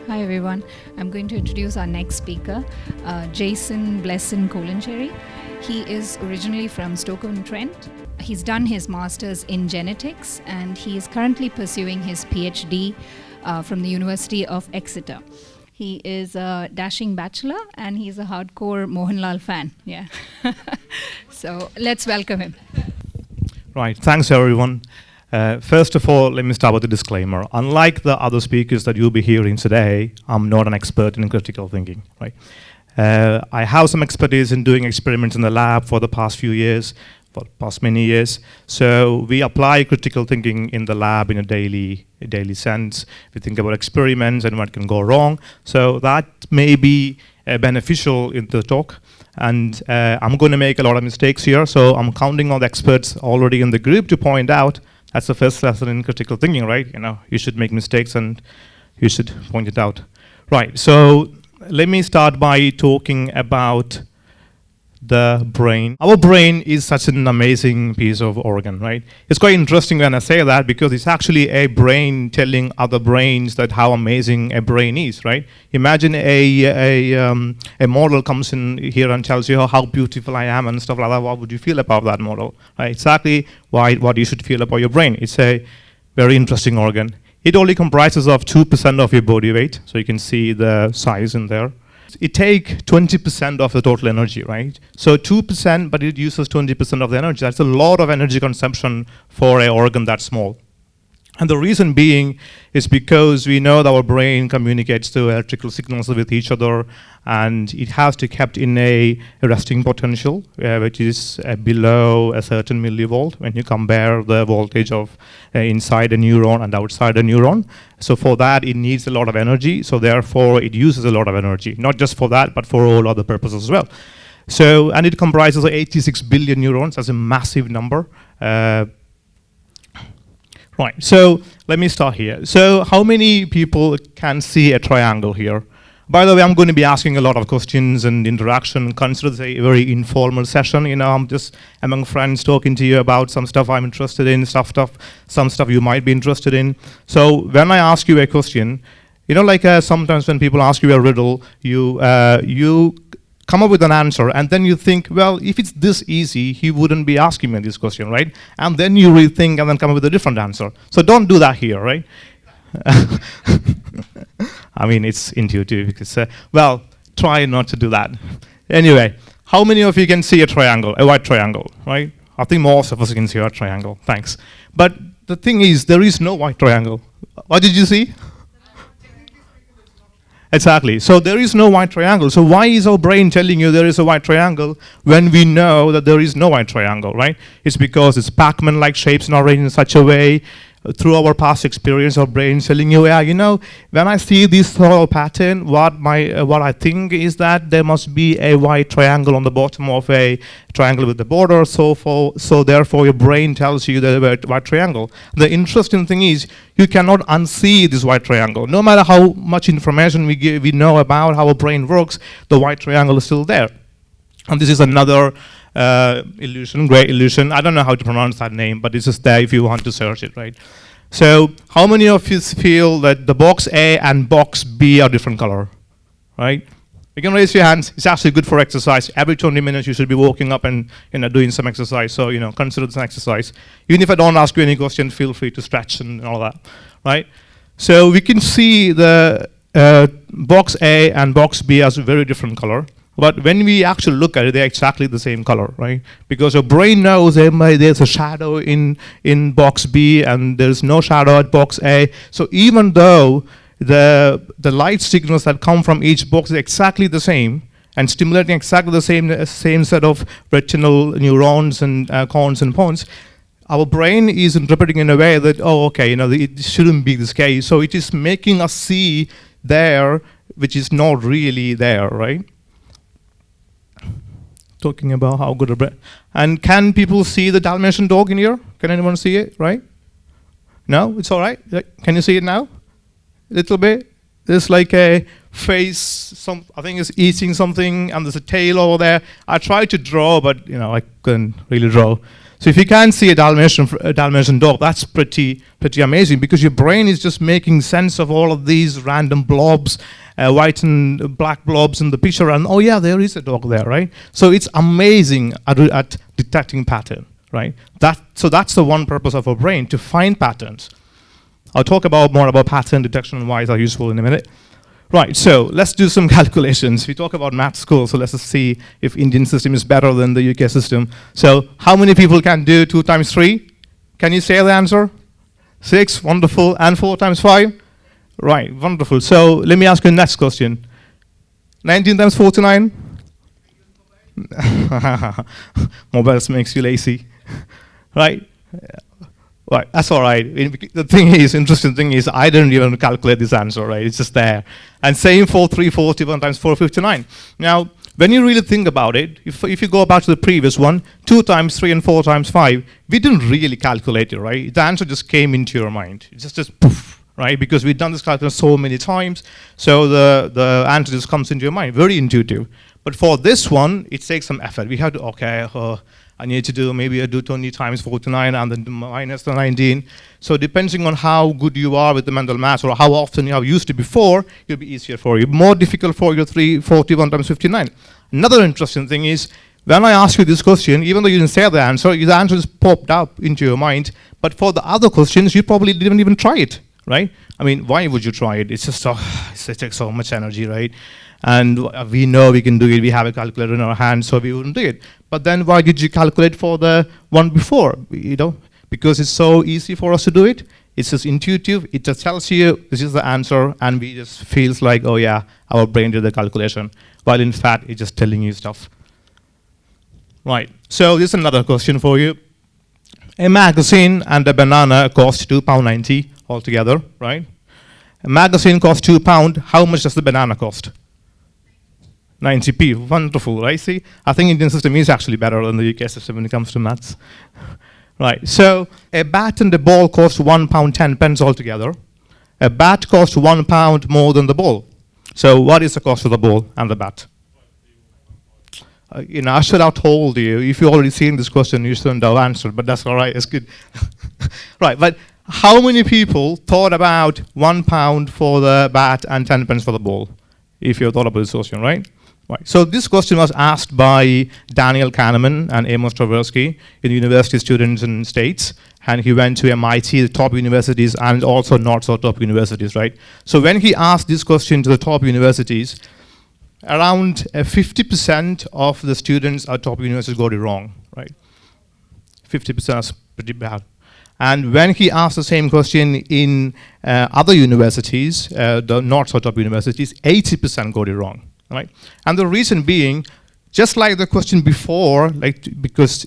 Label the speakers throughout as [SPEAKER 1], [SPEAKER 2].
[SPEAKER 1] Hi everyone. I'm going to introduce our next speaker, Jaison Blesson Kolenchery. He is originally from Stoke-on-Trent. He's done his master's in genetics and he is currently pursuing his PhD from the University of Exeter. He is a dashing bachelor and he's a hardcore Mohanlal fan. Yeah. So let's welcome him.
[SPEAKER 2] Right, thanks everyone. First of all, let me start with a disclaimer. Unlike the other speakers that you'll be hearing today, I'm not an expert in critical thinking, right? I have some expertise in doing experiments in the lab for the past few years, for the past many years. So we apply critical thinking in the lab in a daily sense. We think about experiments and what can go wrong. So that may be beneficial in the talk. And I'm going to make a lot of mistakes here. So I'm counting on the experts already in the group to point out that's the first lesson in critical thinking, right? You know, you should make mistakes and you should point it out. Right, so let me start by talking about the brain. Our brain is such an amazing piece of organ, right? It's quite interesting when I say that because it's actually a brain telling other brains that how amazing a brain is, right? Imagine a model comes in here and tells you how beautiful I am and stuff like that. What would you feel about that model? Right? Exactly what you should feel about your brain. It's a very interesting organ. It only comprises of 2% of your body weight, so you can see the size in there. It takes 20% of the total energy, right? So 2%, but it uses 20% of the energy. That's a lot of energy consumption for an organ that small. And the reason being is because we know that our brain communicates through electrical signals with each other, and it has to be kept in a resting potential, which is below a certain millivolt when you compare the voltage of inside a neuron and outside a neuron. So for that, it needs a lot of energy. So therefore, it uses a lot of energy, not just for that, but for all other purposes as well. So, and it comprises of 86 billion neurons. That's a massive number. Right, so let me start here. So how many people can see a triangle here? By the way, I'm going to be asking a lot of questions and interaction. Consider this a very informal session. You know, I'm just among friends talking to you about some stuff I'm interested in, some stuff you might be interested in. So when I ask you a question, you know, like sometimes when people ask you a riddle, you come up with an answer, and then you think, well, if it's this easy, he wouldn't be asking me this question, right? And then you rethink and then come up with a different answer. So don't do that here, right? I mean, it's intuitive because, well, try not to do that. Anyway, how many of you can see a triangle, a white triangle, right? I think most of us can see a triangle, thanks. But the thing is, there is no white triangle. What did you see? Exactly. So there is no white triangle. So why is our brain telling you there is a white triangle when we know that there is no white triangle, right? It's because it's Pac-Man-like shapes not arranged in such a way. Through our past experience, our brain telling you, yeah, you know, when I see this whole pattern, what I think is that there must be a white triangle on the bottom of a triangle with the border. So therefore, your brain tells you there's a white triangle. The interesting thing is you cannot unsee this white triangle. No matter how much information we know about how our brain works, the white triangle is still there. And this is another illusion, great illusion. I don't know how to pronounce that name, but it's just there if you want to search it, right? So how many of you feel that the box A and box B are different color, right? You can raise your hands. It's actually good for exercise. Every 20 minutes you should be walking up and doing some exercise. So consider this an exercise. Even if I don't ask you any question, feel free to stretch and all that, right? So we can see the box A and box B as a very different color. But when we actually look at it, they're exactly the same color, right? Because your brain knows there's a shadow in box B and there's no shadow at box A. So even though the light signals that come from each box is exactly the same and stimulating exactly the same set of retinal neurons and cones and pons, our brain is interpreting in a way that, oh, okay, it shouldn't be this case. So it is making us see there, which is not really there, right? Talking about how good a brain. And can people see the Dalmatian dog in here? Can anyone see it, right? No, it's all right. Can you see it now? A little bit. There's like a face, I think it's eating something, and there's a tail over there. I tried to draw, but I couldn't really draw. So if you can see a Dalmatian dog, that's pretty amazing, because your brain is just making sense of all of these random blobs, white and black blobs in the picture, and oh yeah, there is a dog there, right? So it's amazing at detecting pattern, right? So that's the one purpose of our brain, to find patterns. I'll talk more about pattern detection and why it's useful in a minute. Right, so let's do some calculations. We talk about math school, so let's just see if Indian system is better than the UK system. So how many people can do 2 times 3? Can you say the answer? 6, wonderful. And 4 times 5? Right, wonderful. So let me ask you the next question. 19 times 49? Mobiles makes you lazy, right? Right, that's all right. Interesting thing is, I didn't even calculate this answer, right? It's just there. And same for 341 times 459. Now, when you really think about it, if you go back to the previous one, 2 times 3 and 4 times 5, we didn't really calculate it, right? The answer just came into your mind. It's just poof, right? Because we've done this calculation so many times, so the answer just comes into your mind, very intuitive. But for this one, it takes some effort. We have to, okay, I need to do, maybe I do 20 times 49 and then minus the 19. So depending on how good you are with the mental math or how often you have used it before, it'll be easier for you. More difficult for you, 341 times 59. Another interesting thing is, when I ask you this question, even though you didn't say the answer just popped up into your mind. But for the other questions, you probably didn't even try it, right? I mean, why would you try it? It's just it takes so much energy, right? And we know we can do it. We have a calculator in our hand, so we wouldn't do it. But then why did you calculate for the one before? Because it's so easy for us to do it. It's just intuitive. It just tells you this is the answer, and we just feels like, oh yeah, our brain did the calculation. While in fact, it's just telling you stuff. Right. So this is another question for you. A magazine and a banana cost £2.90 altogether, right? A magazine costs £2. How much does the banana cost? 90p, wonderful, right? See, I think Indian system is actually better than the UK system when it comes to maths. Right, so a bat and a ball cost £1.10 altogether. A bat costs £1 more than the ball. So what is the cost of the ball and the bat? I should have told you. If you've already seen this question, you shouldn't have answered, but that's all right, it's good. Right, but how many people thought about £1 for the bat and 10 pence for the ball? If you thought about this question, right? Right. So this question was asked by Daniel Kahneman and Amos Tversky, in university students in States, and he went to MIT, the top universities, and also not so top universities, right? So when he asked this question to the top universities, around 50% of the students at top universities got it wrong, right? 50% is pretty bad. And when he asked the same question in other universities, the not so top universities, 80% got it wrong. Right? And the reason being, just like the question before, because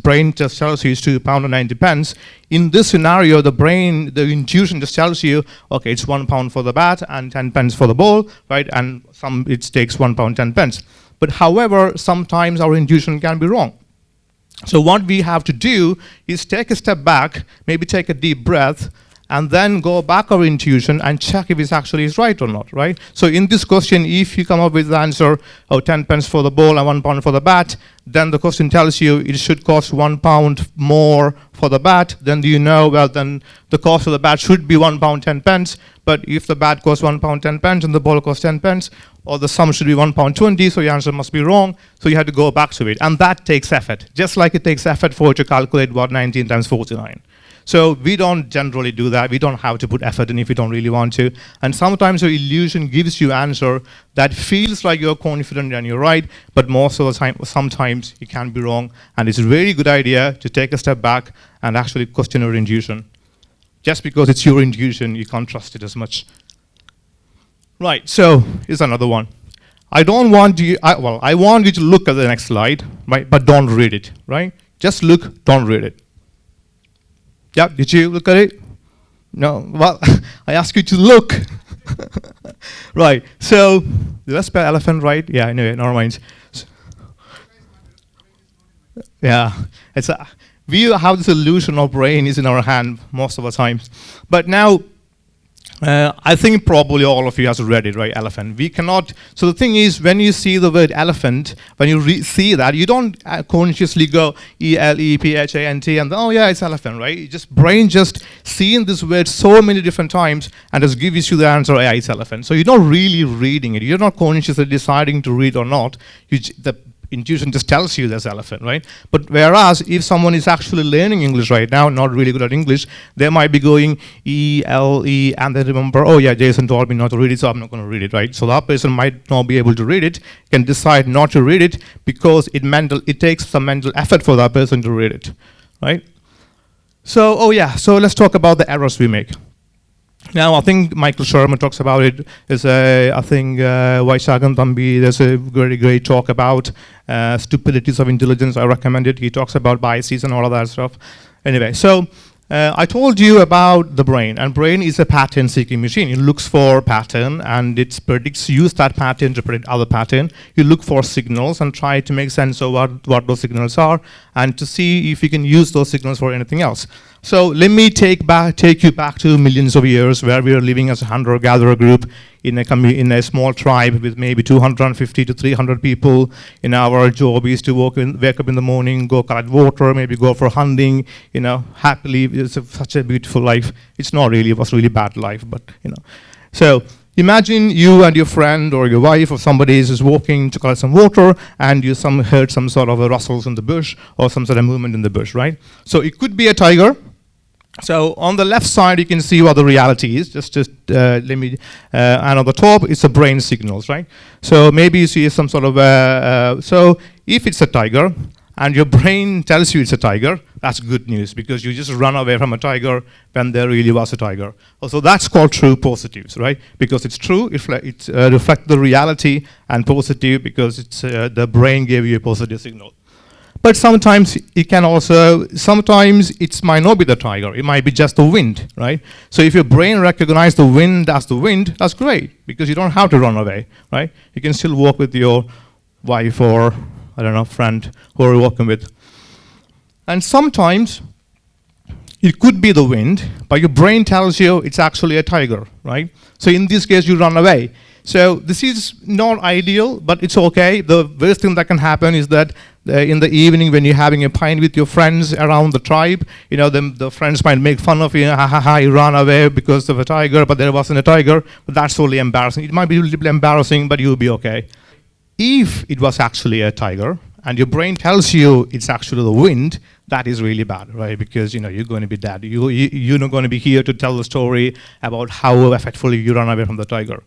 [SPEAKER 2] brain just tells you it's £2.90, in this scenario, the intuition just tells you, okay, it's £1 for the bat and 10 pence for the ball, right? And it takes £1 10 pence. But however, sometimes our intuition can be wrong. So what we have to do is take a step back, maybe take a deep breath, and then go back our intuition and check if it actually is right or not, right? So in this question, if you come up with the answer, 10 pence for the ball and £1 for the bat, then the question tells you it should cost £1 more for the bat, then well, then the cost of the bat should be £1 10 pence, but if the bat costs £1 10 pence and the ball costs 10 pence, or the sum should be £1 20, so your answer must be wrong, so you have to go back to it. And that takes effort, just like it takes effort for you to calculate 19 times 49. So we don't generally do that. We don't have to put effort in if we don't really want to. And sometimes your illusion gives you an answer that feels like you're confident and you're right, but most of the time, sometimes you can be wrong. And it's a very good idea to take a step back and actually question your intuition. Just because it's your intuition, you can't trust it as much. Right, so here's another one. I want you to look at the next slide, right? But don't read it, right? Just look, don't read it. Yeah, did you look at it? No, well, I asked you to look. Right, so, let's spell elephant, right? Yeah, anyway, never mind. Yeah, we have this illusion of brain is in our hand most of the times. But now, I think probably all of you has read it, right? Elephant. We cannot. So the thing is, when you see the word elephant, when you see that, you don't consciously go ELEPHANT and oh yeah, it's elephant, right? You just brain just seeing this word so many different times and just gives you the answer, yeah, it's elephant. So you're not really reading it. You're not consciously deciding to read or not. The intuition just tells you there's elephant, right? But whereas if someone is actually learning English right now, not really good at English, they might be going E-L-E, and they remember, oh yeah, Jaison told me not to read it, so I'm not going to read it, right? So that person might not be able to read it, can decide not to read it because it takes some mental effort for that person to read it, right? So, oh yeah, so let's talk about the errors we make. Now, I think Michael Sherman talks about it. I think Vaishagan Thambi, there's a very great talk about stupidities of intelligence. I recommend it. He talks about biases and all of that stuff. Anyway, so I told you about the brain, and brain is a pattern-seeking machine. It looks for pattern, and it use that pattern to predict other pattern. You look for signals and try to make sense of what those signals are, and to see if you can use those signals for anything else. So let me take you back to millions of years, where we are living as a hunter-gatherer group in a small tribe with maybe 250 to 300 people. In our job is to wake up in the morning, go collect water, maybe go for hunting. Happily, it's such a beautiful life. It's not really; it was a really bad life, but So imagine you and your friend or your wife or somebody is walking to collect some water, and you heard some sort of a rustles in the bush or some sort of movement in the bush, right? So it could be a tiger. So on the left side, you can see what the reality is. And on the top, it's the brain signals, right? So maybe you see some sort of, so if it's a tiger, and your brain tells you it's a tiger, that's good news, because you just run away from a tiger when there really was a tiger. So that's called true positives, right? Because it's true, it reflects the reality, and positive because the brain gave you a positive signal. But sometimes sometimes it might not be the tiger, it might be just the wind, right? So if your brain recognizes the wind as the wind, that's great, because you don't have to run away, right? You can still walk with your wife or, I don't know, friend who you're walking with. And sometimes it could be the wind, but your brain tells you it's actually a tiger, right? So in this case, you run away. So this is not ideal, but it's okay. The worst thing that can happen is that in the evening when you're having a pint with your friends around the tribe, the friends might make fun of you, ha ha ha, you ran away because of a tiger, but there wasn't a tiger. But that's totally embarrassing. It might be a little embarrassing, but you'll be okay. If it was actually a tiger, and your brain tells you it's actually the wind, that is really bad, right? Because you're going to be dead. You're not going to be here to tell the story about how effectively you run away from the tiger.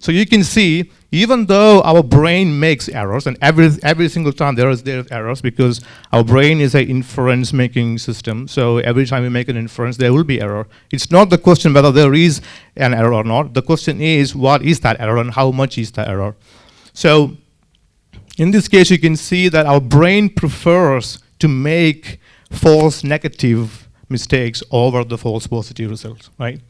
[SPEAKER 2] So you can see, even though our brain makes errors, and every single time there's errors, because our brain is an inference-making system. So every time we make an inference, there will be error. It's not the question whether there is an error or not. The question is, what is that error and how much is the error? So in this case, you can see that our brain prefers to make false negative mistakes over the false positive results, right?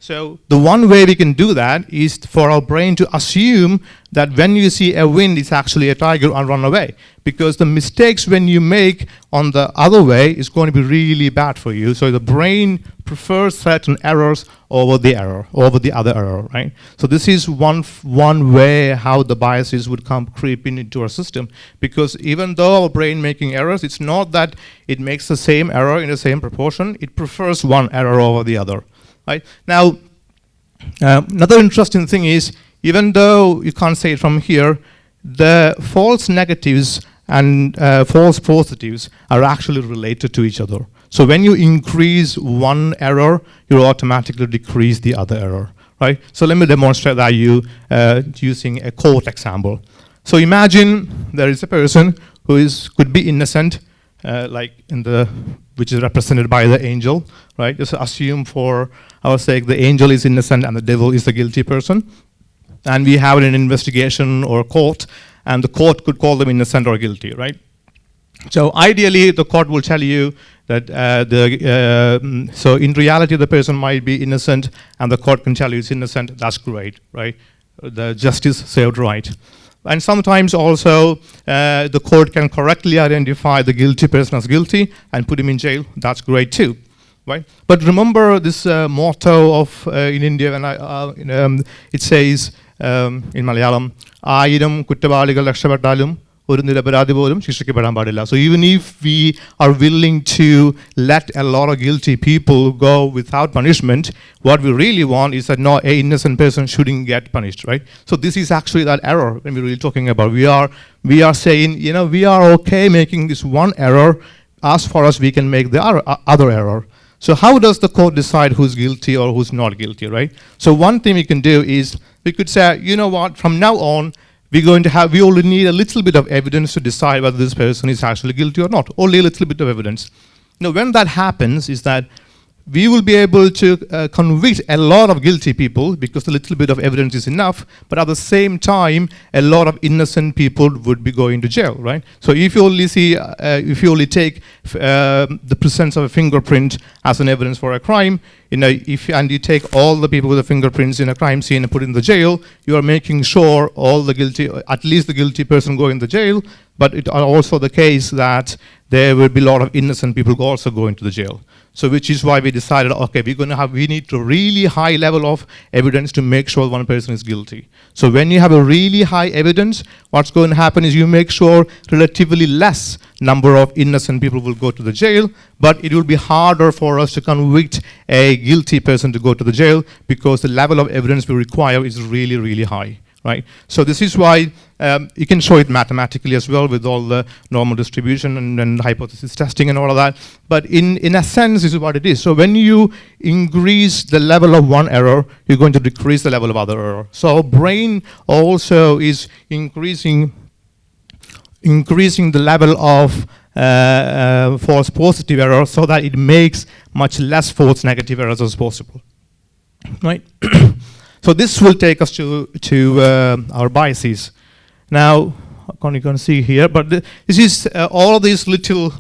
[SPEAKER 2] So the one way we can do that is for our brain to assume that when you see a wind, it's actually a tiger, and run away. Because the mistakes when you make on the other way is going to be really bad for you. So the brain prefers certain errors over the other error, right? So this is one way how the biases would come creeping into our system. Because even though our brain making errors, it's not that it makes the same error in the same proportion. It prefers one error over the other. Right? Now, another interesting thing is, even though you can't say it from here, the false negatives and false positives are actually related to each other. So when you increase one error, you automatically decrease the other error. Right? So let me demonstrate that using a quote example. So imagine there is a person who could be innocent, which is represented by the angel, right? Just assume for our sake the angel is innocent and the devil is the guilty person. And we have an investigation or court, and the court could call them innocent or guilty, right? So ideally, the court will tell you that so in reality, the person might be innocent, and the court can tell you it's innocent. That's great, right? The justice served right. And sometimes also the court can correctly identify the guilty person as guilty and put him in jail. That's great too. right? But remember this motto of in India, and it says in Malayalam, "Ayiram kuttavaligal rakshapettalam oru niraparadi polum shikshikkapedan padilla." So even if we are willing to let a lot of guilty people go without punishment, what we really want is that no, an innocent person shouldn't get punished, right? So this is actually that error when we're really talking about. We are saying, we are okay making this one error as far as we can make the other error. So how does the court decide who's guilty or who's not guilty, right? So one thing we can do is we could say, you know what, from now on, we only need a little bit of evidence to decide whether this person is actually guilty or not. Only a little bit of evidence. Now, when that happens is that we will be able to convict a lot of guilty people because a little bit of evidence is enough, but at the same time, a lot of innocent people would be going to jail, right? So if you only take the presence of a fingerprint as an evidence for a crime, and you take all the people with the fingerprints in a crime scene and put in the jail, you are making sure at least the guilty person go in the jail, but it are also the case that there will be a lot of innocent people also going to the jail. So which is why we decided, okay, we need to really high level of evidence to make sure one person is guilty. So when you have a really high evidence, what's going to happen is you make sure relatively less number of innocent people will go to the jail, but it will be harder for us to convict a guilty person to go to the jail because the level of evidence we require is really, really high. Right? So this is why you can show it mathematically as well with all the normal distribution and hypothesis testing and all of that. But in a sense, this is what it is. So when you increase the level of one error, you're going to decrease the level of other error. So our brain also is increasing the level of false positive error so that it makes much less false negative errors as possible. Right? So this will take us to our biases. Now, you can see here, but this is all of these little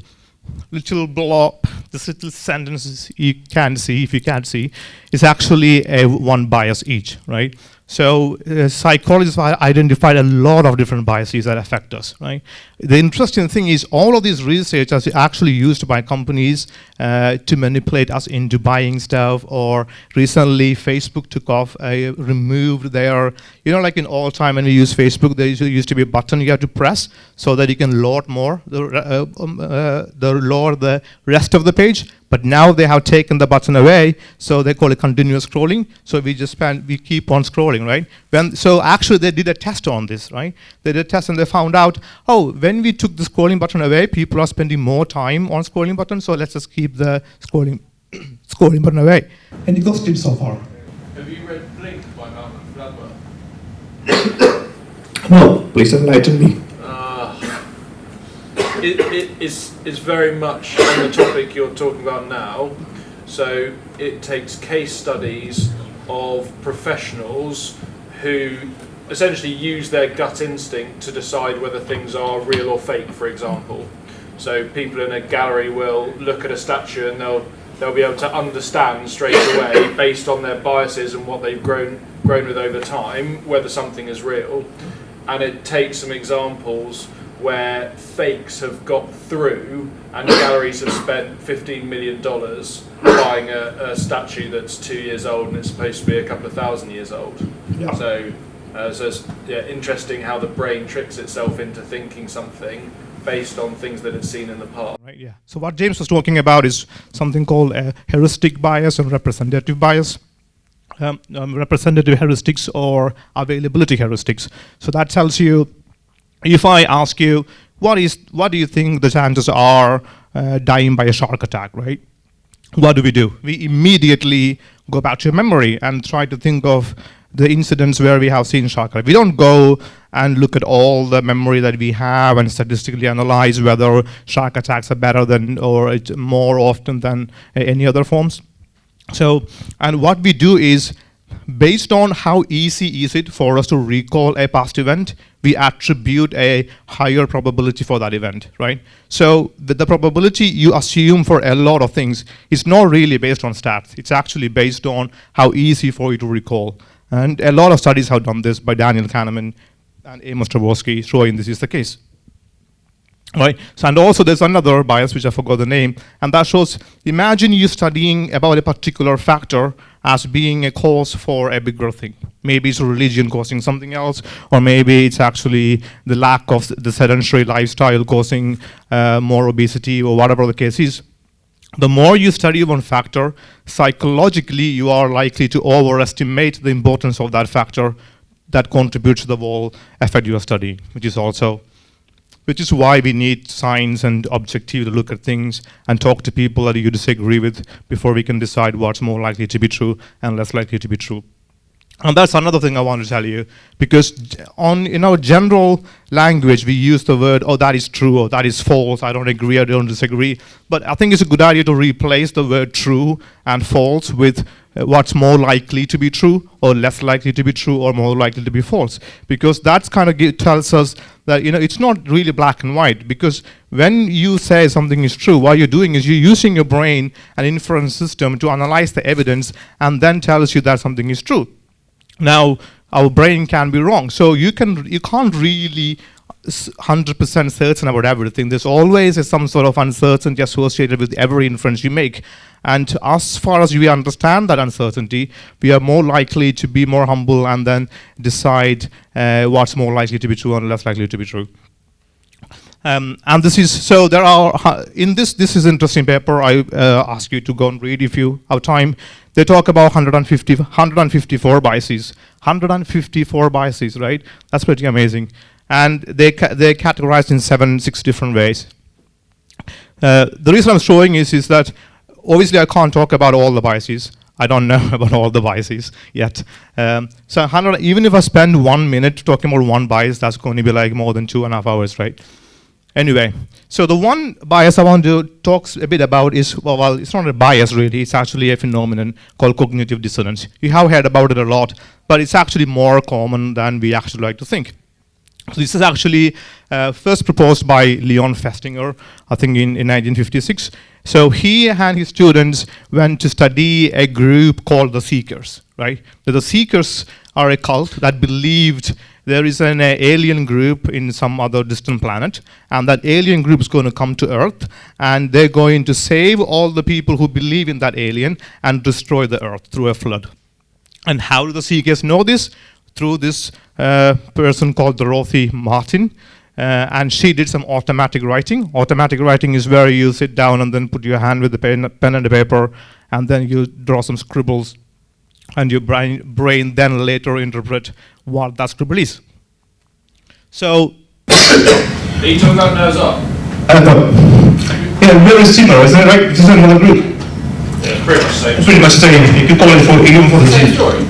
[SPEAKER 2] blob, this little sentences you can see, if you can't see, is actually one bias each, right? So psychologists have identified a lot of different biases that affect us, right? The interesting thing is all of these research is actually used by companies to manipulate us into buying stuff, or recently Facebook took off, removed their, like in all time when we use Facebook, there used to be a button you have to press so that you can load more, load the rest of the page. But now they have taken the button away, so they call it continuous scrolling. So we keep on scrolling, right? So actually they did a test on this, right? They did a test and they found out, when we took the scrolling button away, people are spending more time on scrolling buttons, so let's just keep the scrolling button away. Any questions so far?
[SPEAKER 3] Have you read Blink by Malcolm Gladwell?
[SPEAKER 2] No, please enlighten me.
[SPEAKER 3] It's very much on the topic you're talking about now. So it takes case studies of professionals who essentially use their gut instinct to decide whether things are real or fake, for example. So people in a gallery will look at a statue and they'll be able to understand straight away, based on their biases and what they've grown with over time, whether something is real. And it takes some examples where fakes have got through and galleries have spent $15 million buying a statue that's 2 years old and it's supposed to be a couple of thousand years old. Yeah. So it's interesting how the brain tricks itself into thinking something based on things that it's seen in the past.
[SPEAKER 2] Right, yeah. So what James was talking about is something called a heuristic bias and representative bias. Representative heuristics or availability heuristics. So that tells you, if I ask you, what do you think the chances are dying by a shark attack, right? What do? We immediately go back to your memory and try to think of the incidents where we have seen shark attack. We don't go and look at all the memory that we have and statistically analyze whether shark attacks are better than or it's more often than any other forms. So, and what we do is, based on how easy is it for us to recall a past event, we attribute a higher probability for that event, right? So the probability you assume for a lot of things is not really based on stats. It's actually based on how easy for you to recall. And a lot of studies have done this by Daniel Kahneman and Amos Tversky, showing this is the case. Right. So, and also there's another bias which I forgot the name, and that shows, imagine you studying about a particular factor as being a cause for a bigger thing. Maybe it's religion causing something else, or maybe it's actually the lack of the sedentary lifestyle causing more obesity, or whatever the case is. The more you study one factor, psychologically you are likely to overestimate the importance of that factor that contributes to the whole effort you are studying, which is why we need science and objective to look at things and talk to people that you disagree with before we can decide what's more likely to be true and less likely to be true. And that's another thing I want to tell you, because in our general language, we use the word, oh, that is true, or that is false, I don't agree, I don't disagree. But I think it's a good idea to replace the word true and false with what's more likely to be true, or less likely to be true, or more likely to be false. Because that's kind of tells us that, it's not really black and white. Because when you say something is true, what you're doing is you're using your brain and inference system to analyze the evidence and then tells you that something is true. Now, our brain can be wrong, so you can't really 100% certain about everything. There's always some sort of uncertainty associated with every inference you make. And as far as we understand that uncertainty, we are more likely to be more humble and then decide what's more likely to be true and less likely to be true. And this is, so there are, this is an interesting paper. I ask you to go and read if you have time. They talk about 154 biases. 154 biases, right? That's pretty amazing. And they're categorized in 6 different ways. The reason I'm showing is that obviously I can't talk about all the biases. I don't know about all the biases yet. So even if I spend 1 minute talking about one bias, that's going to be like more than 2.5 hours, right? Anyway, so the one bias I want to talk a bit about is, well, it's not a bias really, it's actually a phenomenon called cognitive dissonance. You have heard about it a lot, but it's actually more common than we actually like to think. So this is actually first proposed by Leon Festinger, I think in 1956. So he and his students went to study a group called the Seekers, right? So the Seekers are a cult that believed there is an alien group in some other distant planet, and that alien group is going to come to Earth, and they're going to save all the people who believe in that alien and destroy the Earth through a flood. And how do the Seekers know this? Through this person called Dorothy Martin, and she did some automatic writing. Automatic writing is where you sit down and then put your hand with the pen and the paper, and then you draw some scribbles, and your brain then later interpret what that scribble is. So,
[SPEAKER 3] are you talking about nose up?
[SPEAKER 4] Yeah, very similar, isn't it? Right? It's another group.
[SPEAKER 3] Yeah, pretty much the same.
[SPEAKER 4] It's pretty much the same. You could call it even for the
[SPEAKER 3] Same
[SPEAKER 4] same
[SPEAKER 3] story.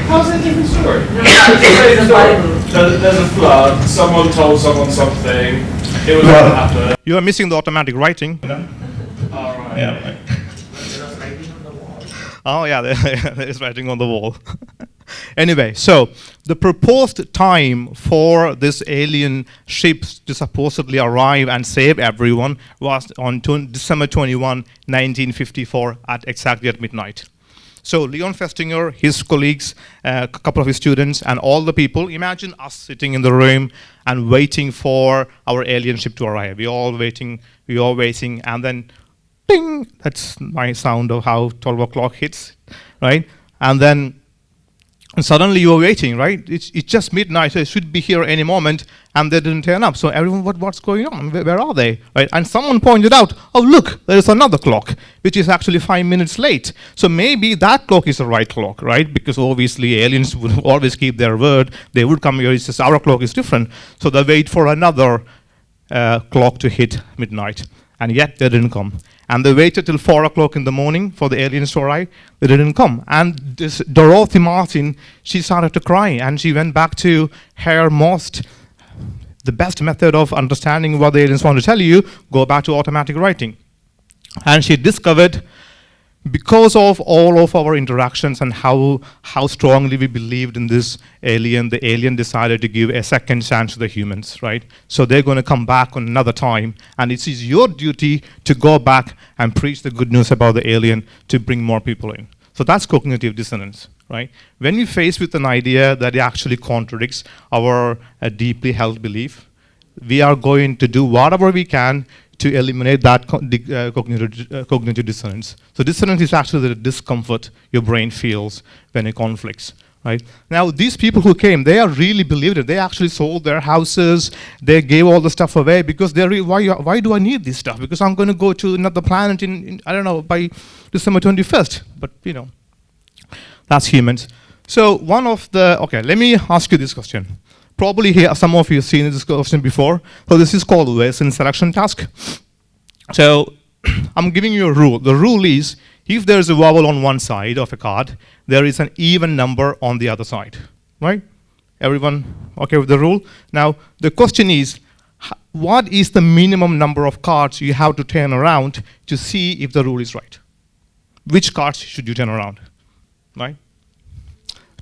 [SPEAKER 3] How's it a different story? Same story. There's a flood. Someone told someone something. It was going to happen.
[SPEAKER 2] you are missing the automatic writing.
[SPEAKER 3] All right.
[SPEAKER 4] Yeah, right.
[SPEAKER 2] Oh yeah, there is writing on the wall. Anyway, so the proposed time for this alien ship to supposedly arrive and save everyone was on December 21, 1954 exactly at midnight. So Leon Festinger, his colleagues, a couple of his students, and all the people, imagine us sitting in the room and waiting for our alien ship to arrive. We're all waiting, and then ding, that's my sound of how 12 o'clock hits, right? And suddenly you're waiting, right? It's just midnight, so it should be here any moment, and they didn't turn up. So everyone, what's going on? Where are they, right? And someone pointed out, oh look, there is another clock, which is actually 5 minutes late. So maybe that clock is the right clock, right? Because obviously aliens would always keep their word. They would come here, it's just our clock is different. So they wait for another clock to hit midnight, and yet they didn't come. And they waited till 4 o'clock in the morning for the aliens to arrive. They didn't come. And this Dorothy Martin, she started to cry, and she went back to her the best method of understanding what the aliens want to tell you, go back to automatic writing. And she discovered, because of all of our interactions and how strongly we believed in this alien, the alien decided to give a second chance to the humans, right? So they're going to come back on another time, and it is your duty to go back and preach the good news about the alien to bring more people in. So that's cognitive dissonance, right? When we face with an idea that actually contradicts our deeply held belief, we are going to do whatever we can to eliminate that cognitive dissonance. So dissonance is actually the discomfort your brain feels when it conflicts. Right? Now, these people who came, they are really believed it. They actually sold their houses. They gave all the stuff away because they're why do I need this stuff? Because I'm going to go to another planet in I don't know, by December 21st. But, you know, that's humans. So okay, let me ask you this question. Probably here, some of you have seen this question before. So this is called Jaison selection task. So I'm giving you a rule. The rule is, if there's a vowel on one side of a card, there is an even number on the other side, right? Everyone okay with the rule? Now, the question is, what is the minimum number of cards you have to turn around to see if the rule is right? Which cards should you turn around, right?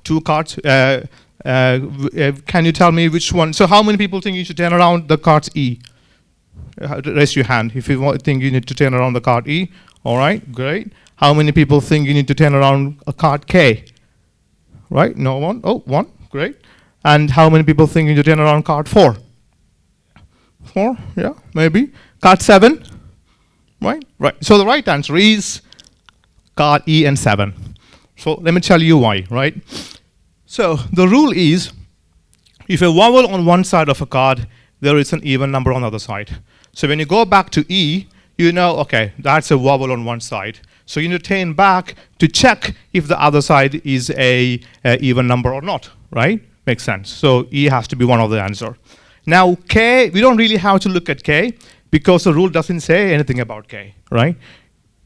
[SPEAKER 2] 2 cards. Can you tell me which one? So how many people think you should turn around the cards E? Raise your hand if you think you need to turn around the card E. All right, great. How many people think you need to turn around a card K? Right, no one? Oh, 1, great. And how many people think you need to turn around card 4? 4, yeah, maybe. Card 7, right? Right, so the right answer is card E and 7. So let me tell you why, right? So the rule is, if a vowel on one side of a card, there is an even number on the other side. So when you go back to E, you know, okay, that's a vowel on one side. So you need to turn back to check if the other side is a even number or not, right? Makes sense. So E has to be one of the answer. Now K, we don't really have to look at K because the rule doesn't say anything about K, right?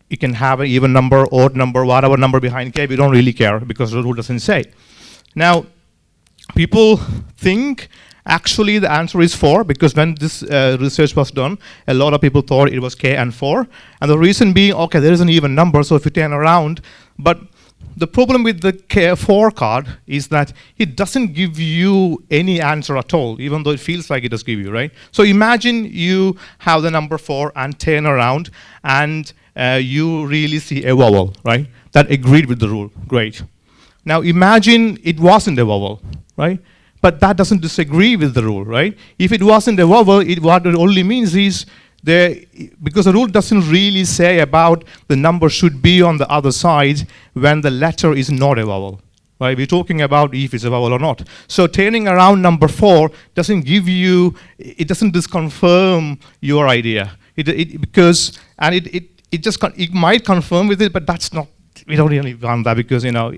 [SPEAKER 2] You can have an even number, odd number, whatever number behind K, we don't really care because the rule doesn't say. Now, people think actually the answer is 4 because when this research was done, a lot of people thought it was K and 4. And the reason being, okay, there is an even number, so if you turn around, but the problem with the K4 card is that it doesn't give you any answer at all, even though it feels like it does give you, right? So imagine you have the number 4 and turn around and you really see a vowel, right? That agreed with the rule, great. Now imagine it wasn't a vowel, right? But that doesn't disagree with the rule, right? If it wasn't a vowel, what it only means is, because the rule doesn't really say about the number should be on the other side when the letter is not a vowel, right? We're talking about if it's a vowel or not. So turning around number 4 doesn't give you, it doesn't disconfirm your idea. It might confirm with it, but that's not, we don't really want that because, you know,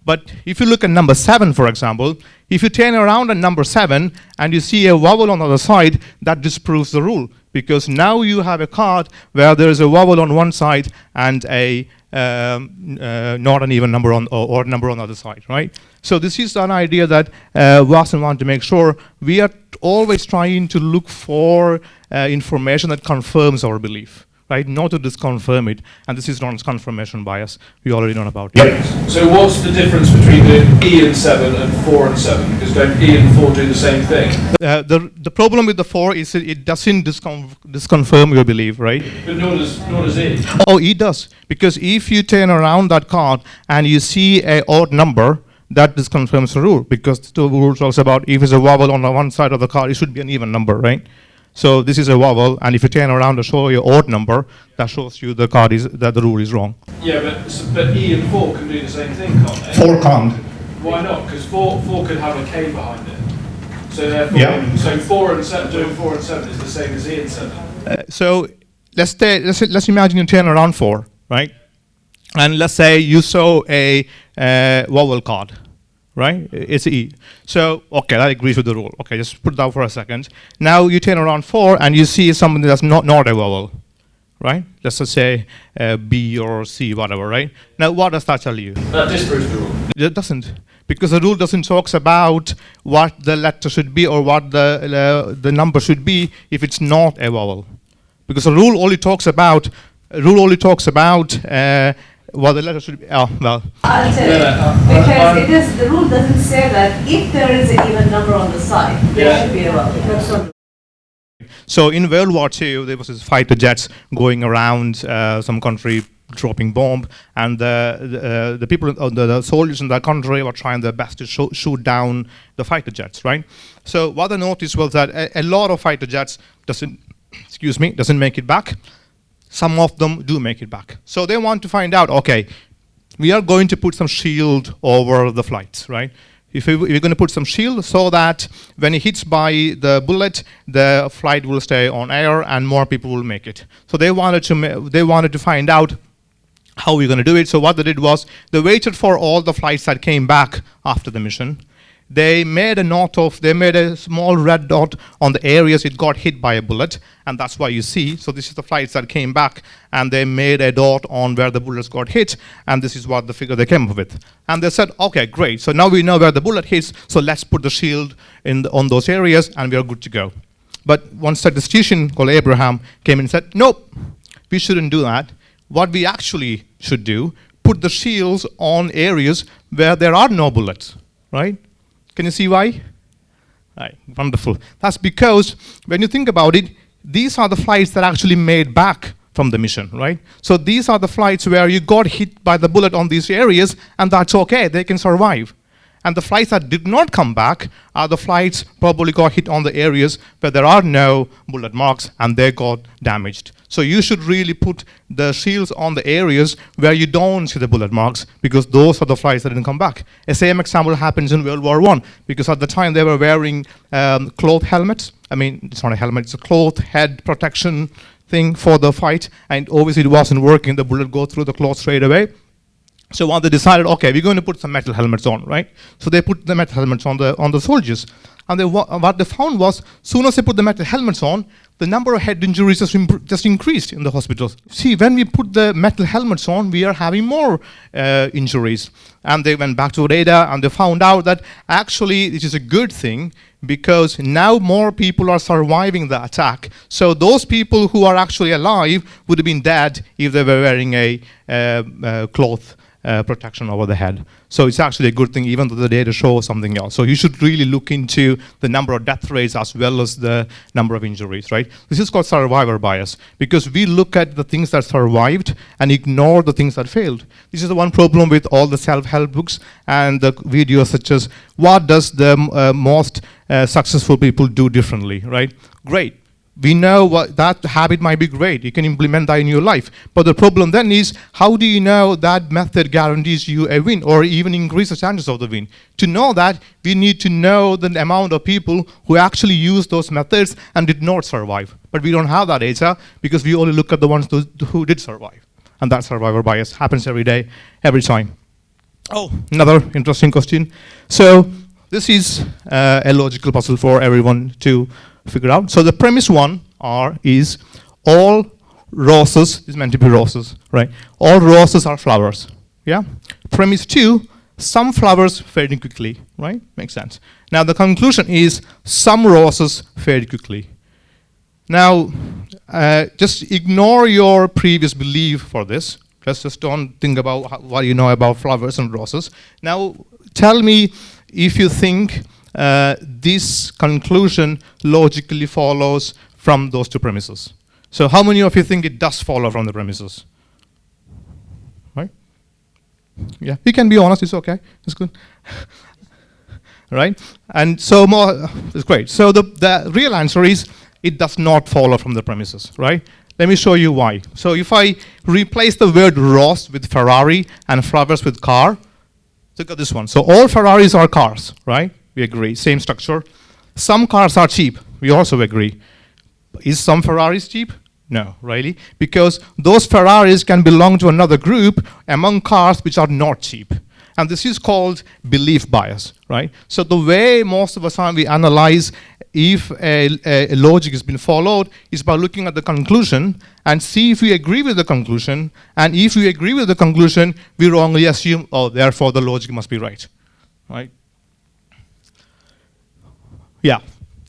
[SPEAKER 2] but if you look at number 7, for example, if you turn around at number 7 and you see a vowel on the other side, that disproves the rule because now you have a card where there is a vowel on one side and a not an even number on or number on the other side, right? So this is an idea that Watson wanted to make sure we are always trying to look for information that confirms our belief. Right, not to disconfirm it, and this is not confirmation bias. We already know about it.
[SPEAKER 3] Yep. So what's the difference between doing E and 7 and 4 and 7? Because don't E and 4 do the same thing?
[SPEAKER 2] The problem with the 4 is it doesn't disconfirm your belief, right?
[SPEAKER 3] But nor does E.
[SPEAKER 2] Oh, E does, because if you turn around that card and you see an odd number, that disconfirms the rule, because the rule talks about if it's a vowel on the one side of the card, it should be an even number, right? So this is a vowel, and if you turn around to show your odd number, that shows you the card is that the rule is wrong.
[SPEAKER 3] Yeah, but E and 4 can do the same thing, can't they?
[SPEAKER 2] 4 can't.
[SPEAKER 3] Why not? Because 4 could have a K behind it. So therefore,
[SPEAKER 2] yeah.
[SPEAKER 3] So 4 and 7 doing 4 and 7 is the same as E and 7.
[SPEAKER 2] So let's imagine you turn around 4, right? And let's say you saw a vowel card. Right? It's E. So, okay, that agrees with the rule. Okay, just put that for a second. Now you turn around 4 and you see something that's not a vowel, right? Let's just say B or C, whatever, right? Now, what does that tell you?
[SPEAKER 3] That disproves the rule.
[SPEAKER 2] It doesn't, because the rule doesn't talk about what the letter should be or what the number should be if it's not a vowel, because the rule only talks about what the letter should be. Oh, well.
[SPEAKER 5] I'll tell you. Because the rule doesn't say that if there is an even number on the side, there should be a vowel. That's not.
[SPEAKER 2] So in World War II, there was this fighter jets going around some country dropping bomb, and the people, the soldiers in that country were trying their best to shoot down the fighter jets, right? So what they noticed was that a lot of fighter jets doesn't make it back. Some of them do make it back. So they want to find out, okay, we are going to put some shield over the flights, right? If we're going to put some shield so that when it hits by the bullet, the flight will stay on air and more people will make it. So they wanted to find out how we're going to do it. So what they did was they waited for all the flights that came back after the mission. They made a small red dot on the areas it got hit by a bullet, and that's why you see. So this is the flights that came back, and they made a dot on where the bullets got hit, and this is what the figure they came up with. And they said, okay, great. So now we know where the bullet hits, so let's put the shield on those areas, and we are good to go. But one statistician called Abraham came in and said, nope, we shouldn't do that. What we actually should do, put the shields on areas where there are no bullets, right? Can you see why? Right, wonderful. That's because when you think about it, these are the flights that actually made back from the mission, right? So these are the flights where you got hit by the bullet on these areas, and that's okay, they can survive. And the flights that did not come back are the flights probably got hit on the areas where there are no bullet marks and they got damaged. So you should really put the shields on the areas where you don't see the bullet marks, because those are the flights that didn't come back. The same example happens in World War I, because at the time they were wearing cloth helmets. I mean, it's not a helmet, it's a cloth head protection thing for the fight, and obviously it wasn't working, the bullet go through the cloth straight away. So what they decided, okay, we're going to put some metal helmets on, right? So they put the metal helmets on the soldiers. And what they found was, soon as they put the metal helmets on, the number of head injuries just increased in the hospitals. See, when we put the metal helmets on, we are having more injuries. And they went back to data and they found out that actually it is a good thing, because now more people are surviving the attack. So those people who are actually alive would have been dead if they were wearing a cloth protection over the head. So it's actually a good thing, even though the data shows something else. So you should really look into the number of death rates as well as the number of injuries, right? This is called survivor bias, because we look at the things that survived and ignore the things that failed. This is the one problem with all the self-help books and the videos, such as what does the most successful people do differently, right? Great. We know what that habit might be great. You can implement that in your life. But the problem then is, how do you know that method guarantees you a win or even increase the chances of the win? To know that, we need to know the amount of people who actually use those methods and did not survive. But we don't have that data, because we only look at the ones who did survive. And that survivor bias happens every day, every time. Oh, another interesting question. So this is a logical puzzle for everyone to figure out. So the premise one is all roses is meant to be roses, right? All roses are flowers, yeah? Premise 2, some flowers fade quickly, right? Makes sense. Now the conclusion is some roses fade quickly. Now, just ignore your previous belief for this. Just don't think about what you know about flowers and roses. Now, tell me if you think this conclusion logically follows from those two premises. So how many of you think it does follow from the premises? Right? Yeah, you can be honest, it's okay, it's good. Right? And so more, it's great. So the real answer is, it does not follow from the premises, right? Let me show you why. So if I replace the word rose with Ferrari and flowers with car, look at this one. So all Ferraris are cars, right? We agree, same structure. Some cars are cheap, we also agree. Is some Ferraris cheap? No, really? Because those Ferraris can belong to another group among cars which are not cheap. And this is called belief bias, right? So the way most of the time we analyze if a logic has been followed is by looking at the conclusion and see if we agree with the conclusion. And if we agree with the conclusion, we wrongly assume, oh, therefore the logic must be right, right? Yeah,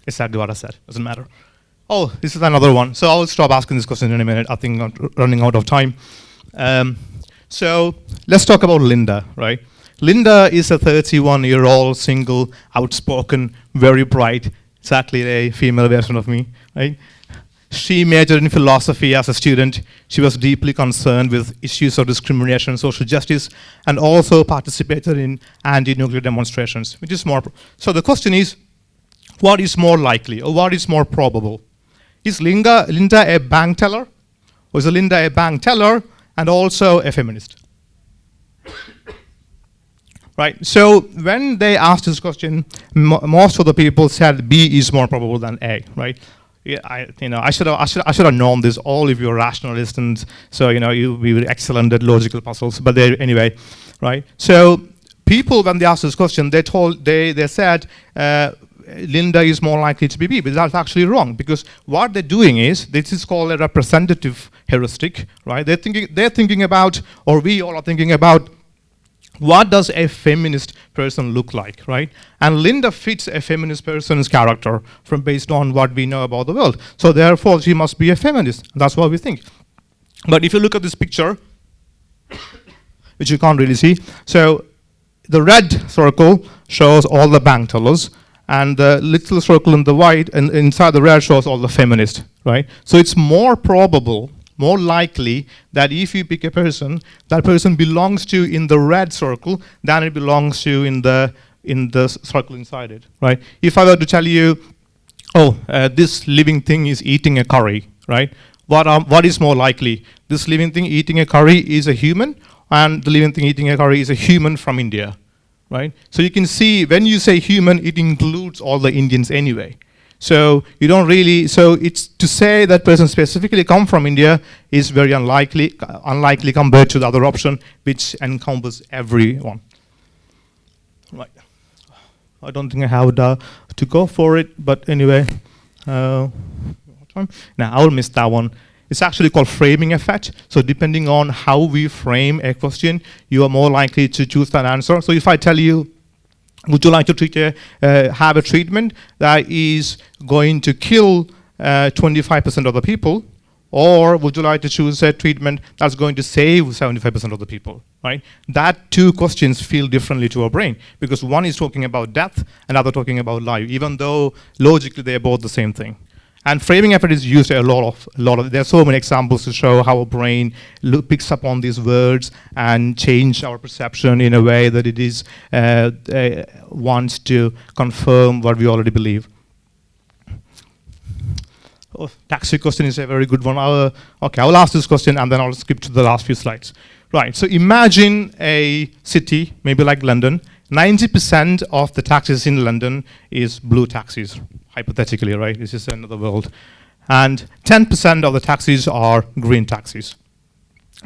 [SPEAKER 2] exactly what I said, doesn't matter. Oh, this is another one. So I'll stop asking this question in a minute. I think I'm running out of time. So let's talk about Linda, right? Linda is a 31-year-old, single, outspoken, very bright, exactly a female version of me, right? She majored in philosophy as a student. She was deeply concerned with issues of discrimination and social justice, and also participated in anti-nuclear demonstrations, which is more. So the question is, what is more likely, or what is more probable? Is Linda a bank teller? Or is Linda a bank teller and also a feminist? Right. So when they asked this question, most of the people said B is more probable than A. Right. Yeah, I should have known this. All of you are rationalists, and so we were excellent at logical puzzles. But anyway, right? So people, when they asked this question, they said Linda is more likely to be B, but that's actually wrong, because what they're doing is, this is called a representative heuristic, right? They're thinking about, or we all are thinking about, what does a feminist person look like, right? And Linda fits a feminist person's character based on what we know about the world. So therefore, she must be a feminist. That's what we think. But if you look at this picture, which you can't really see, so the red circle shows all the bank tellers, and the little circle in the white, and inside the red shows all the feminists, right? So it's more probable, more likely, that if you pick a person, that person belongs to in the red circle than it belongs to in the circle inside it, right? If I were to tell you, this living thing is eating a curry, right? What is more likely? This living thing eating a curry is a human, and the living thing eating a curry is a human from India, right? So you can see, when you say human, it includes all the Indians anyway. So you don't really, so it's to say that person specifically come from India is very unlikely compared to the other option, which encompasses everyone. Right. I don't think I have to go for it, but anyway. Now I'll miss that one. It's actually called framing effect. So depending on how we frame a question, you are more likely to choose that answer. So if I tell you, would you like to have a treatment that is going to kill 25% of the people, or would you like to choose a treatment that's going to save 75% of the people, right? That two questions feel differently to our brain, because one is talking about death and other talking about life, even though logically they're both the same thing. And framing effort is used a lot of. There are so many examples to show how our brain picks up on these words and change our perception in a way that it is wants to confirm what we already believe. Taxi question is a very good one. I'll ask this question and then I'll skip to the last few slides. Right. So imagine a city, maybe like London. 90% of the taxis in London is blue taxis, hypothetically, right? This is another world. And 10% of the taxis are green taxis.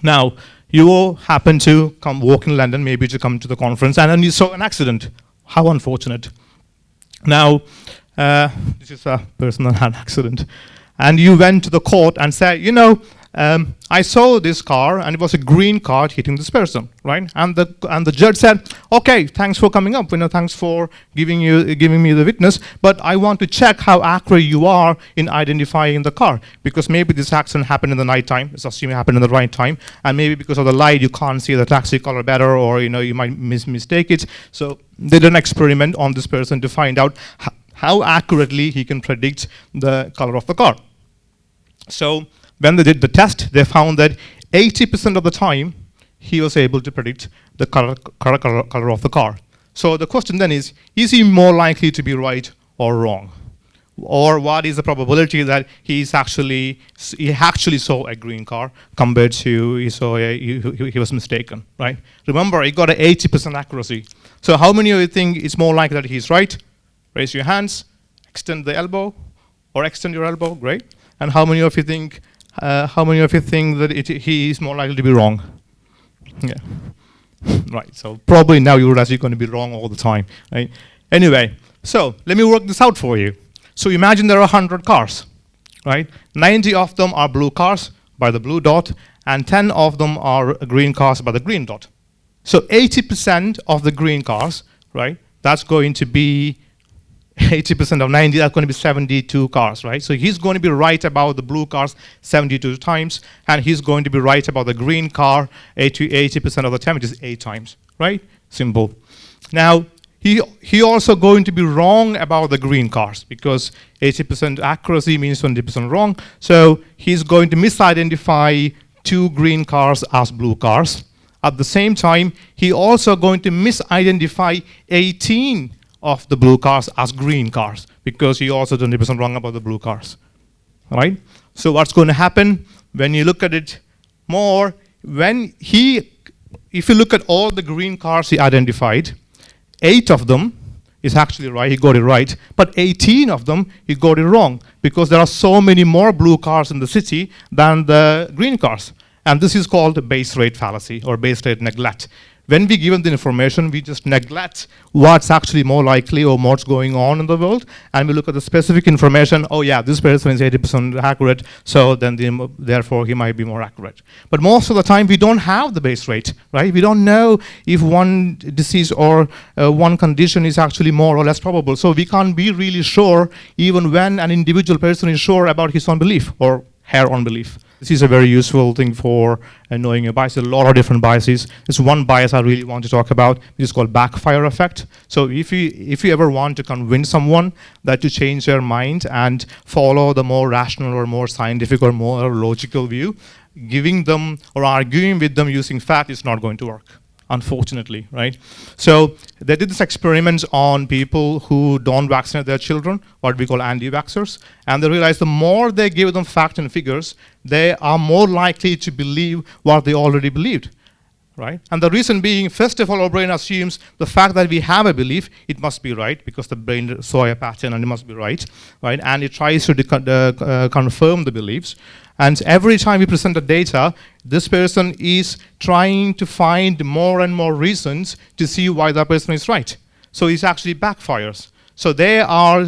[SPEAKER 2] Now, you all happen to walk in London, maybe to come to the conference, and then you saw an accident. How unfortunate. Now, this is a person that had an accident. And you went to the court and said, I saw this car, and it was a green car hitting this person, right? And the judge said, okay, thanks for coming up. Thanks for giving me the witness. But I want to check how accurate you are in identifying the car, because maybe this accident happened in the night time. Let's assume it happened in the right time, and maybe because of the light you can't see the taxi color better, or you might mistake it. So they did an experiment on this person to find out how accurately he can predict the color of the car. So when they did the test, they found that 80% of the time, he was able to predict the color of the car. So the question then is he more likely to be right or wrong? Or what is the probability that he actually saw a green car compared to he was mistaken, right? Remember, he got an 80% accuracy. So how many of you think it's more likely that he's right? Raise your hands, extend the elbow, or extend your elbow, great. And how many of you think that he is more likely to be wrong? Yeah, right. So probably now you're actually going to be wrong all the time, right? Anyway, so let me work this out for you. So imagine there are 100 cars, right? 90 of them are blue cars by the blue dot, and 10 of them are green cars by the green dot. So 80% of the green cars, right? That's going to be 80% of 90, that's going to be 72 cars, right? So he's going to be right about the blue cars 72 times, and he's going to be right about the green car 80% of the time, which is 8 times, right? Simple. Now, He also going to be wrong about the green cars, because 80% accuracy means 20% wrong. So he's going to misidentify 2 green cars as blue cars. At the same time, he also going to misidentify 18 of the blue cars as green cars, because he also 20% wrong about the blue cars. All right? So what's going to happen when you look at it more, if you look at all the green cars he identified, 8 of them is actually right, he got it right, but 18 of them he got it wrong, because there are so many more blue cars in the city than the green cars. And this is called the base rate fallacy, or base rate neglect. When we give them the information, we just neglect what's actually more likely or what's going on in the world, and we look at the specific information. Oh yeah, this person is 80% accurate, so then therefore he might be more accurate. But most of the time we don't have the base rate, right? We don't know if one disease or one condition is actually more or less probable. So we can't be really sure even when an individual person is sure about his own belief or her own belief. This is a very useful thing for knowing a bias. There are a lot of different biases. There's one bias I really want to talk about, which is called backfire effect. So if you ever want to convince someone that to change their mind and follow the more rational or more scientific or more logical view, giving them or arguing with them using fact is not going to work, unfortunately, right? So they did this experiments on people who don't vaccinate their children, what we call anti-vaxxers, and they realized the more they give them fact and figures, they are more likely to believe what they already believed, right? And the reason being, first of all, our brain assumes the fact that we have a belief, it must be right, because the brain saw a pattern and it must be right? And it tries to confirm the beliefs. And every time we present the data, this person is trying to find more and more reasons to see why that person is right. So it actually backfires. So they are,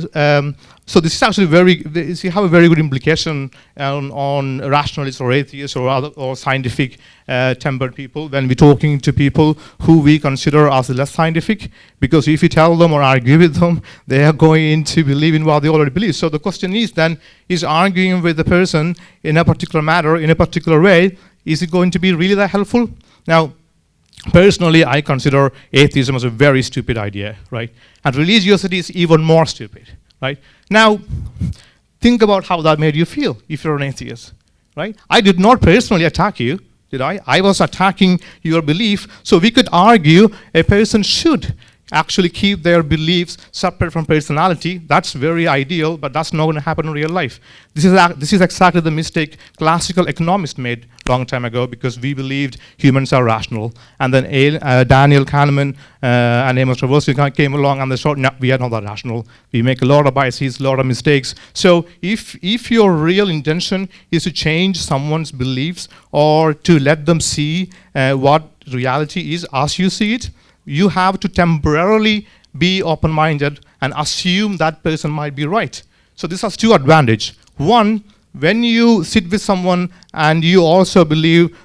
[SPEAKER 2] so this is actually you have a very good implication on rationalists or atheists or other or scientific tempered people when we're talking to people who we consider as less scientific, because if you tell them or argue with them, they are going to believe in what they already believe. So the question is then, is arguing with the person in a particular matter, in a particular way, is it going to be really that helpful? Now, personally, I consider atheism as a very stupid idea, right? And religiosity is even more stupid, right? Now, think about how that made you feel if you're an atheist, right? I did not personally attack you, did I? I was attacking your belief, so we could argue a person should actually keep their beliefs separate from personality. That's very ideal, but that's not going to happen in real life. This is exactly the mistake classical economists made a long time ago, because we believed humans are rational. And then Daniel Kahneman and Amos Tversky came along and they thought, no, we are not that rational. We make a lot of biases, a lot of mistakes. So if your real intention is to change someone's beliefs or to let them see what reality is as you see it, you have to temporarily be open-minded and assume that person might be right. So this has 2 advantages. One, when you sit with someone and you also believe,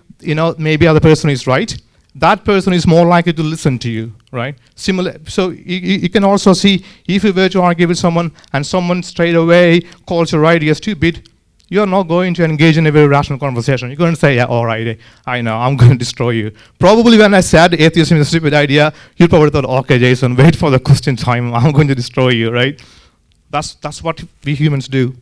[SPEAKER 2] maybe other person is right, that person is more likely to listen to you, right? Similar. So you can also see, if you were to argue with someone and someone straight away calls your idea stupid, you're not going to engage in a very rational conversation. You're going to say, yeah, all right, I know, I'm going to destroy you. Probably when I said atheism is a stupid idea, you probably thought, okay, Jason, wait for the question time, I'm going to destroy you, right? That's what we humans do.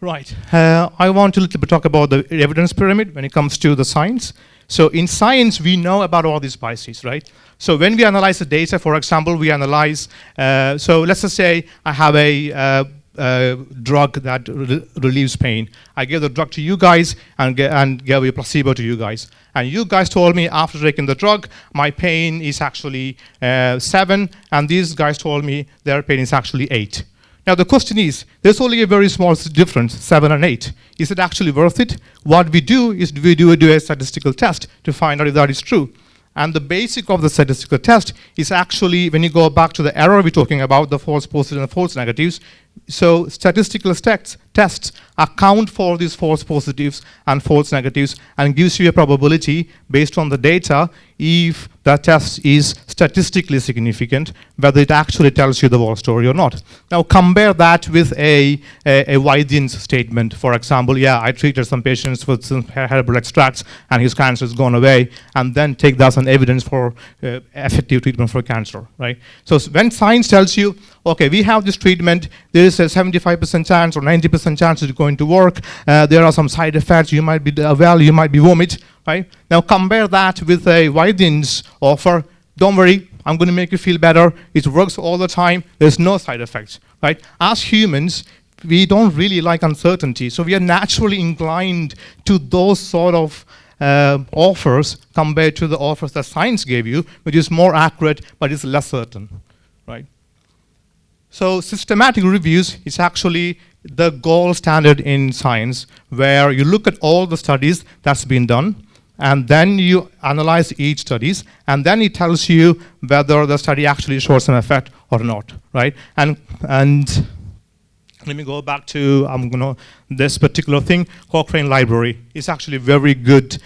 [SPEAKER 2] Right, I want to talk about the evidence pyramid when it comes to the science. So in science, we know about all these biases, right? So when we analyze the data, for example, we analyze, so let's just say I have a drug that relieves pain. I gave the drug to you guys and gave a placebo to you guys. And you guys told me after taking the drug, my pain is actually 7, and these guys told me their pain is actually 8. Now the question is, there's only a very small difference, 7 and 8. Is it actually worth it? What we do is we do a statistical test to find out if that is true. And the basic of the statistical test is actually, when you go back to the error we're talking about, the false positives and the false negatives, so statistical tests account for these false positives and false negatives and gives you a probability based on the data if the test is statistically significant, whether it actually tells you the whole story or not. Now compare that with a Wydian's statement. For example, yeah, I treated some patients with some herbal extracts and his cancer has gone away, and then take that as an evidence for effective treatment for cancer, right? So when science tells you, okay, we have this treatment, there is a 75% chance or 90% chance it's going to work, there are some side effects, you might be well, you might be vomit, right? Now compare that with a Wydian's offer. Don't worry, I'm going to make you feel better. It works all the time. There's no side effects, right? As humans, we don't really like uncertainty, so we are naturally inclined to those sort of offers compared to the offers that science gave you, which is more accurate but is less certain, right? So systematic reviews is actually the gold standard in science, where you look at all the studies that's been done, and then you analyze each studies, and then it tells you whether the study actually shows an effect or not, right? And let me go back to this particular thing. Cochrane Library is actually a very good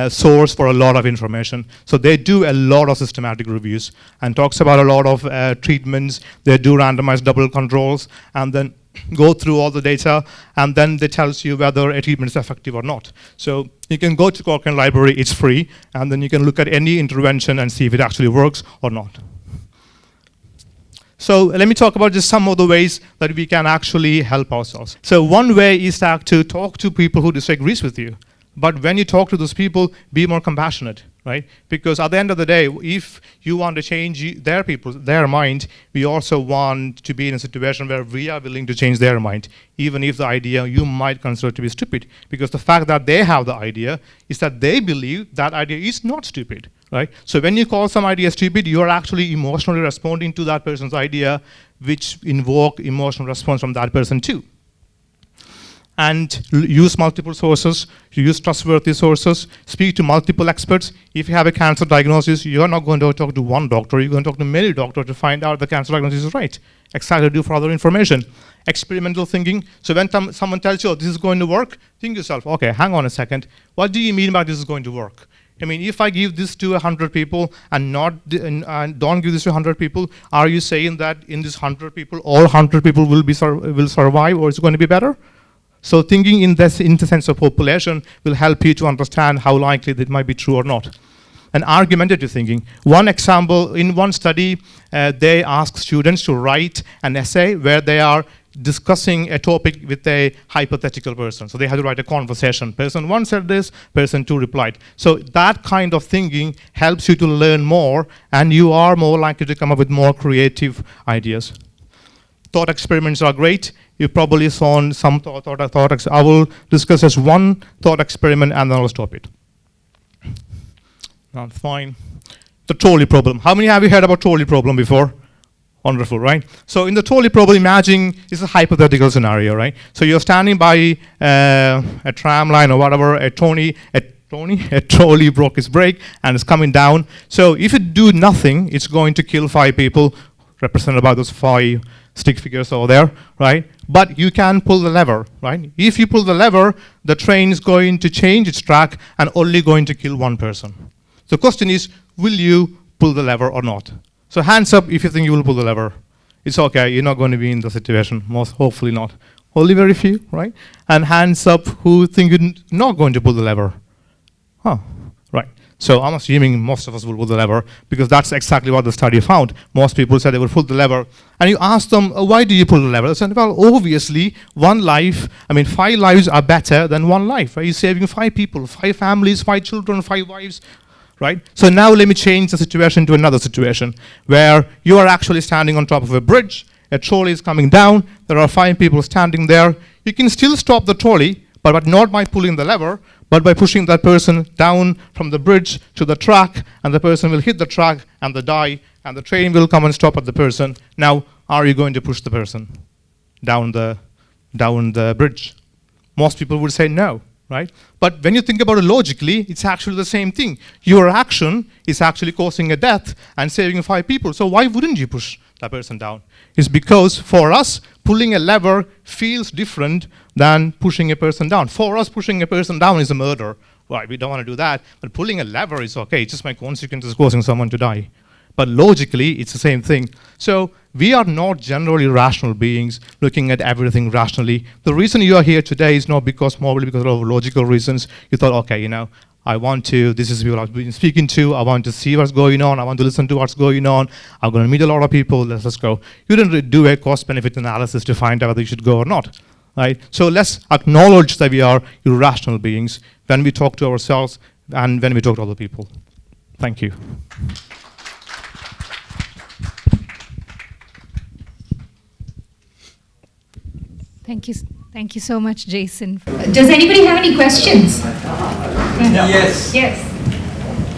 [SPEAKER 2] source for a lot of information. So they do a lot of systematic reviews and talks about a lot of treatments. They do randomized double controls and then go through all the data, and then they tells you whether a treatment is effective or not. So you can go to Cochrane Library, it's free, and then you can look at any intervention and see if it actually works or not. So let me talk about just some of the ways that we can actually help ourselves. So one way is to talk to people who disagree with you. But when you talk to those people, be more compassionate, right? Because at the end of the day, if you want to change their mind, we also want to be in a situation where we are willing to change their mind, even if the idea you might consider to be stupid. Because the fact that they have the idea is that they believe that idea is not stupid, right? So when you call some idea stupid, you are actually emotionally responding to that person's idea, which invoke emotional response from that person too. And use multiple sources, use trustworthy sources, speak to multiple experts. If you have a cancer diagnosis, you're not going to talk to one doctor, you're going to talk to many doctors to find out the cancer diagnosis is right. Excited to do further information. Experimental thinking. So when someone tells you, oh, this is going to work, think to yourself, okay, hang on a second. What do you mean by this is going to work? I mean, if I give this to 100 people and don't give this to 100 people, are you saying that in this 100 people, all 100 people will survive, or is it going to be better? So thinking in the sense of population will help you to understand how likely that might be true or not. And argumentative thinking. One example, in one study, they asked students to write an essay where they are discussing a topic with a hypothetical person. So they had to write a conversation. Person one said this, person two replied. So that kind of thinking helps you to learn more, and you are more likely to come up with more creative ideas. Thought experiments are great. You probably saw some thought. I will discuss as one thought experiment and then I'll stop it. That's fine. The trolley problem. How many have you heard about trolley problem before? Wonderful, right? So in the trolley problem, imagine it's a hypothetical scenario, right? So you're standing by a tram line or whatever, a trolley broke its brake and it's coming down. So if you do nothing, it's going to kill 5 people, represented by those 5 stick figures over there, right? But you can pull the lever, right? If you pull the lever, the train is going to change its track and only going to kill 1 person. The question is, will you pull the lever or not? So hands up if you think you will pull the lever. It's okay, you're not going to be in the situation, hopefully not. Only very few, right? And hands up who think you're not going to pull the lever. Huh, right. So I'm assuming most of us will pull the lever because that's exactly what the study found. Most people said they will pull the lever. And you ask them, why do you pull the lever? They said, well, obviously, 5 lives are better than 1 life, right? You're saving 5 people, 5 families, 5 children, 5 wives, right? So now let me change the situation to another situation where you are actually standing on top of a bridge, a trolley is coming down, there are 5 people standing there. You can still stop the trolley, but not by pulling the lever, but by pushing that person down from the bridge to the track, and the person will hit the track and they die, and the train will come and stop at the person. Now, are you going to push the person down the bridge? Most people would say no, right? But when you think about it logically, it's actually the same thing. Your action is actually causing a death and saving 5 people. So why wouldn't you push that person down? It's because for us, pulling a lever feels different than pushing a person down. For us, pushing a person down is a murder, Right, we don't want to do that. But pulling a lever is okay. It's just my consequence is causing someone to die. But logically, it's the same thing. So we are not generally rational beings looking at everything rationally. The reason you are here today is not probably because of logical reasons. You thought, okay, this is people I've been speaking to, I want to see what's going on, I want to listen to what's going on, I'm going to meet a lot of people, let's go. You didn't do a cost-benefit analysis to find out whether you should go or not. Right? So let's acknowledge that we are irrational beings when we talk to ourselves and when we talk to other people. Thank you.
[SPEAKER 1] Thank you so much, Jaison. Does anybody have any questions?
[SPEAKER 6] Yes.
[SPEAKER 1] Yes.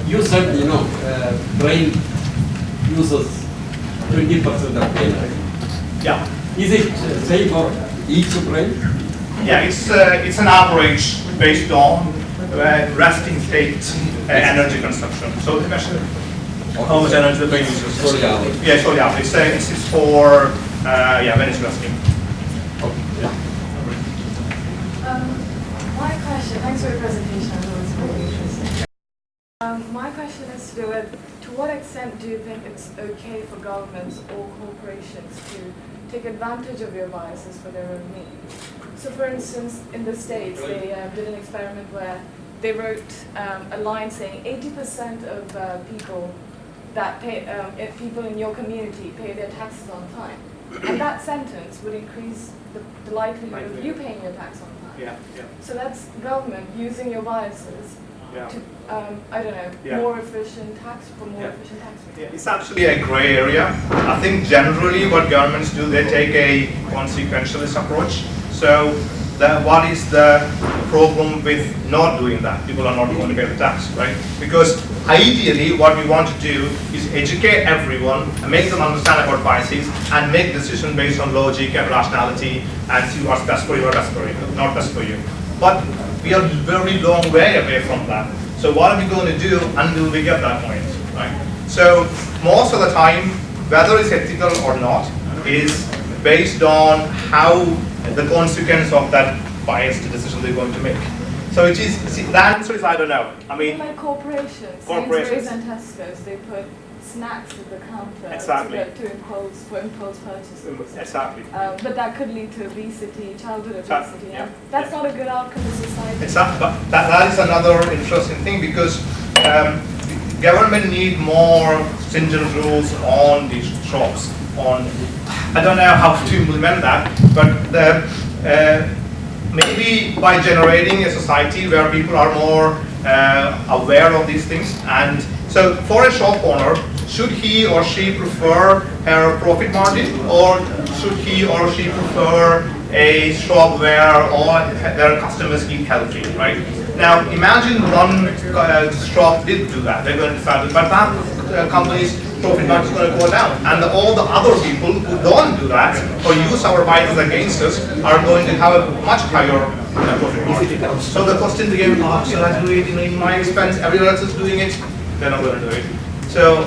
[SPEAKER 6] You said, brain uses 20% of brain, right?
[SPEAKER 2] Yeah.
[SPEAKER 6] Is it same for each brain?
[SPEAKER 2] Yeah, it's an average based on resting state energy consumption. So measure how much energy the brain uses.
[SPEAKER 6] For the hour.
[SPEAKER 2] Yeah, so yeah, it's for when it's resting.
[SPEAKER 7] My question, thanks for your presentation, I thought it was very interesting. My question is to do with, to what extent do you think it's okay for governments or corporations to take advantage of your biases for their own means? So for instance, in the States, they did an experiment where they wrote a line saying 80% of people that pay, people in your community pay their taxes on time. And that sentence would increase the likelihood of you paying your tax on time.
[SPEAKER 2] Yeah, yeah.
[SPEAKER 7] So that's government using your biases to, more efficient tax, for more efficient tax rates.
[SPEAKER 2] Yeah, it's actually a gray area. I think generally what governments do, they take a consequentialist approach. So what is the problem with not doing that? People are not going to pay the tax, right? Because ideally what we want to do is educate everyone and make them understand about biases and make decisions based on logic and rationality and see what's best for you or best for you, not best for you. But we are a very long way away from that. So what are we going to do until we get that point, right? So most of the time, whether it's ethical or not, is based on how the consequence of that biased decision they're going to make. So it is, the answer is I don't know. I mean,
[SPEAKER 7] like corporations, Sainsbury's and Tesco's, they put snacks at the counter to impose purchases.
[SPEAKER 2] Exactly.
[SPEAKER 7] But that could lead to obesity, childhood obesity. That's not a good outcome for society.
[SPEAKER 2] Exactly. But that is another interesting thing because government need more stringent rules on these shops. I don't know how to implement that, but maybe by generating a society where people are more aware of these things. And so for a shop owner, should he or she prefer her profit margin, or should he or she prefer a shop where all their customers eat healthy, right? Now imagine one shop did do that, they're going to decide, but that company's profit margin is going to go down, and all the other people who don't do that or use our biases against us are going to have a much higher profit margin. So the question again, should I do it in my expense? Everyone else is doing it, they're not going to do it. So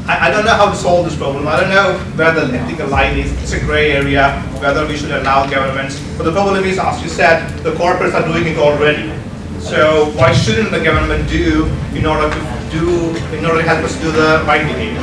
[SPEAKER 2] I don't know how to solve this problem. I don't know where the ethical line is. It's a gray area, whether we should allow governments. But the problem is, as you said, the corporates are doing it already. So why shouldn't the government do in order to help us do the right behavior?